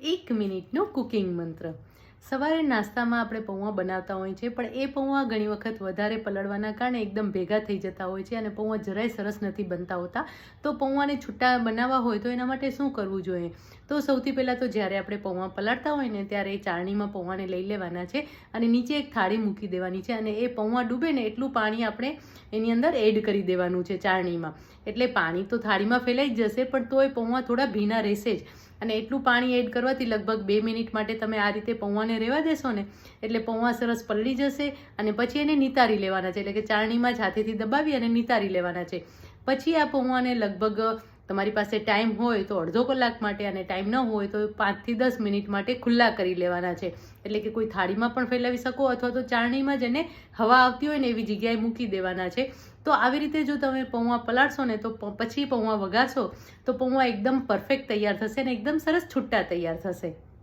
1 મિનિટનો કુકિંગ મંત્ર. સવારે નાસ્તામાં આપણે પૌવા બનાવતા હોઈએ છીએ, પણ એ પૌવા ઘણી વખત વધારે પલળવાના કારણે એકદમ ભેગા થઈ જતા હોય છે અને પૌવા જરાય સરસ નથી બનતા હોતા. તો પૌવાને છૂટા બનાવવા હોય તો એના માટે શું કરવું જોઈએ? તો સૌથી પહેલાં તો જ્યારે આપણે પૌવા પલાળતા હોય ને ત્યારે એ ચાળણીમાં પૌવાને લઈ લેવાના છે અને નીચે એક થાળી મૂકી દેવાની છે અને એ પૌવા ડૂબે ને એટલું પાણી આપણે એની અંદર એડ કરી દેવાનું છે ચાળણીમાં. એટલે પાણી તો થાળીમાં ફેલાઈ જ જશે, પણ તો એ પૌવા થોડા ભીના રહેશે જ. અને એટલું પાણી એડ કરવાથી લગભગ 2 મિનિટ માટે તમે આ રીતે પૌવાને રહેવા દેશો ને એટલે પૌવા સરસ પલળી જશે અને પછી એને નિતારી લેવાના છે. એટલે કે ચાળણીમાં જ હાથેથી દબાવી અને નિતારી લેવાના છે. પછી આ પૌવાને લગભગ તમારી પાસે ટાઈમ હોય તો અડધો કલાક માટે અને ટાઈમ ન હોય તો 5 થી 10 મિનિટ માટે ખુલ્લા કરી લેવાના છે. એટલે કે કોઈ થાળીમાં પણ ફેલાવી શકો અથવા તો ચાળણીમાં જ એને હવા આવતી હોય ને એવી જગ્યાએ મૂકી દેવાના છે. તો આવી રીતે જો તમે પૌવા પલાળશો ને તો પછી પૌવા વઘારશો તો પૌવા એકદમ પરફેક્ટ તૈયાર થશે અને એકદમ સરસ છૂટા તૈયાર થશે.